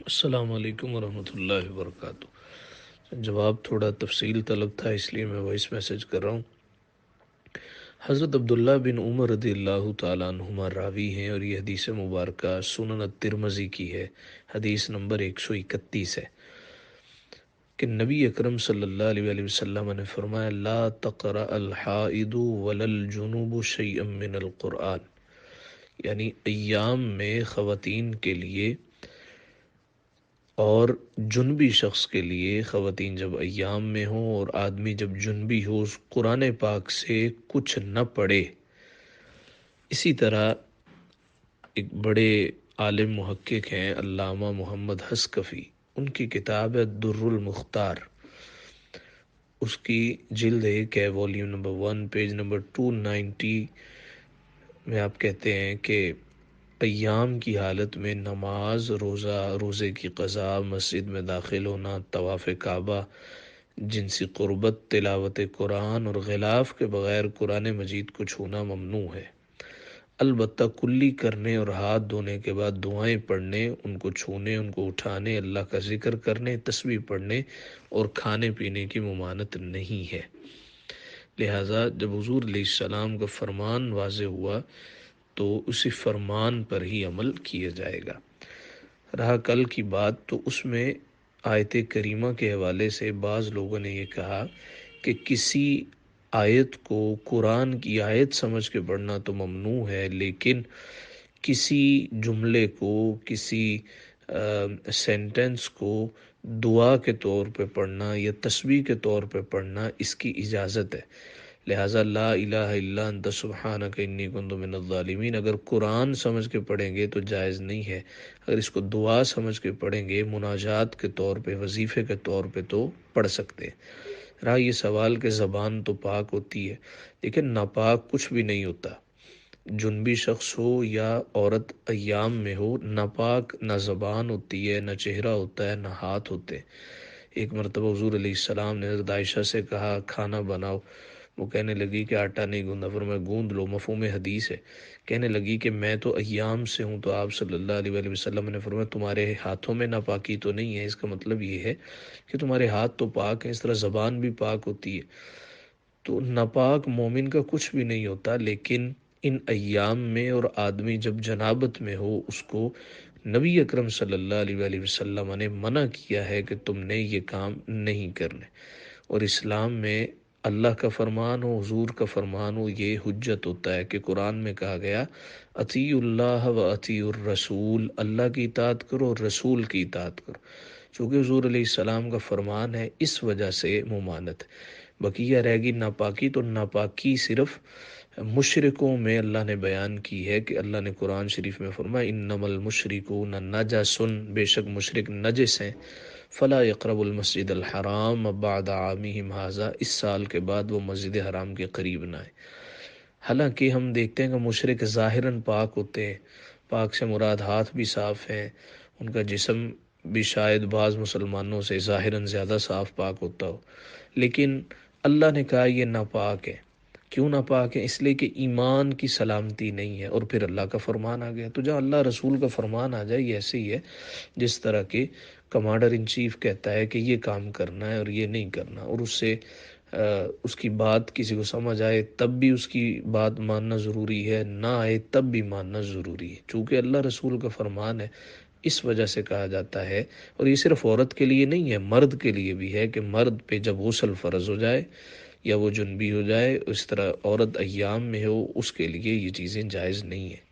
السلام علیکم ورحمۃ اللہ وبرکاتہ۔ جواب تھوڑا تفصیل طلب تھا، اس لیے میں وائس میسج کر رہا ہوں۔ حضرت عبداللہ بن عمر رضی اللہ تعالیٰ عنہما راوی ہیں، اور یہ حدیث مبارکہ سنن الترمذی کی ہے، حدیث نمبر 131 ہے کہ نبی اکرم صلی اللہ علیہ وآلہ وسلم نے فرمایا: لا تقرأ الحائض ولا الجنوب شیئا من القرآن، یعنی ایام میں خواتین کے لیے اور جنبی شخص کے لیے، خواتین جب ایام میں ہوں اور آدمی جب جنبی ہو، اس قرآن پاک سے کچھ نہ پڑھے۔ اسی طرح ایک بڑے عالم محقق ہیں علامہ محمد حسکفی، ان کی کتاب ہے در المختار، اس کی جلد 1 ہے، والیوم نمبر 1 پیج نمبر 290 میں آپ کہتے ہیں کہ ایام کی حالت میں نماز، روزے کی قضا، مسجد میں داخل ہونا، طواف کعبہ، جنسی قربت، تلاوت قرآن اور غلاف کے بغیر قرآن مجید کو چھونا ممنوع ہے، البتہ کلی کرنے اور ہاتھ دھونے کے بعد دعائیں پڑھنے، ان کو چھونے، ان کو اٹھانے، اللہ کا ذکر کرنے، تسبیح پڑھنے اور کھانے پینے کی ممانعت نہیں ہے۔ لہٰذا جب حضور علیہ السلام کا فرمان واضح ہوا تو اسی فرمان پر ہی عمل کیا جائے گا۔ رہا کل کی بات، تو اس میں آیت کریمہ کے حوالے سے بعض لوگوں نے یہ کہا کہ کسی آیت کو قرآن کی آیت سمجھ کے پڑھنا تو ممنوع ہے، لیکن کسی جملے کو، کسی سینٹنس کو دعا کے طور پہ پڑھنا یا تسبیح کے طور پہ پڑھنا، اس کی اجازت ہے۔ لہٰذا لا الہ الا انت سبحانک انی کنت من الظالمین اگر قرآن سمجھ کے پڑھیں گے تو جائز نہیں ہے، اگر اس کو دعا سمجھ کے پڑھیں گے، مناجات کے طور پہ، وظیفے کے طور پہ، تو پڑھ سکتے ہیں۔ رہا یہ سوال کہ زبان تو پاک ہوتی ہے، لیکن ناپاک کچھ بھی نہیں ہوتا، جنبی شخص ہو یا عورت ایام میں ہو، ناپاک نہ زبان ہوتی ہے، نہ چہرہ ہوتا ہے، نہ ہاتھ ہوتے۔ ایک مرتبہ حضور علیہ السلام نے حضرت عائشہ سے کہا کھانا بناؤ، وہ کہنے لگی کہ آٹا نہیں گوندھا، فرمایا گوندھ لو، مفہوم حدیث ہے۔ کہنے لگی کہ میں تو ایام سے ہوں، تو آپ صلی اللہ علیہ وآلہ وسلم نے فرمایا تمہارے ہاتھوں میں ناپاکی تو نہیں ہے، اس کا مطلب یہ ہے کہ تمہارے ہاتھ تو پاک ہیں، اس طرح زبان بھی پاک ہوتی ہے۔ تو ناپاک مومن کا کچھ بھی نہیں ہوتا، لیکن ان ایام میں اور آدمی جب جنابت میں ہو، اس کو نبی اکرم صلی اللہ علیہ وآلہ وسلم نے منع کیا ہے کہ تم نے یہ کام نہیں کرنے۔ اور اسلام میں اللہ کا فرمان ہو، حضور کا فرمان ہو، یہ حجت ہوتا ہے کہ قرآن میں کہا گیا اطیعوا اللہ و اطیعوا الرسول، اللہ کی اطاعت کرو اور رسول کی اطاعت کرو۔ چونکہ حضور علیہ السلام کا فرمان ہے، اس وجہ سے ممانت ہے۔ بقیہ رہ گی ناپاکی، تو ناپاکی صرف مشرکوں میں اللہ نے بیان کی ہے کہ اللہ نے قرآن شریف میں فرمایا انما المشرکون نجس، بے شک مشرک نجس ہیں، فلا یقرب المسجد الحرام بعد عامہم ھذا، اس سال کے بعد وہ مسجد حرام کے قریب نہ آئے۔ حالانکہ ہم دیکھتے ہیں کہ مشرک ظاہراً پاک ہوتے ہیں، پاک سے مراد ہاتھ بھی صاف ہیں، ان کا جسم بھی شاید بعض مسلمانوں سے ظاہراً زیادہ صاف پاک ہوتا ہو، لیکن اللہ نے کہا یہ ناپاک ہے۔ کیوں ناپاک ہے؟ اس لیے کہ ایمان کی سلامتی نہیں ہے، اور پھر اللہ کا فرمان آ گیا۔ تو جب اللہ رسول کا فرمان آ جائے، یہ ایسے ہی ہے جس طرح کہ کمانڈر ان چیف کہتا ہے کہ یہ کام کرنا ہے اور یہ نہیں کرنا، اور اس کی بات کسی کو سمجھ آئے تب بھی اس کی بات ماننا ضروری ہے، نہ آئے تب بھی ماننا ضروری ہے، چونکہ اللہ رسول کا فرمان ہے۔ اس وجہ سے کہا جاتا ہے، اور یہ صرف عورت کے لیے نہیں ہے، مرد کے لیے بھی ہے، کہ مرد پہ جب غسل فرض ہو جائے یا وہ جنبی ہو جائے، اس طرح عورت ایام میں ہو، اس کے لیے یہ چیزیں جائز نہیں ہیں۔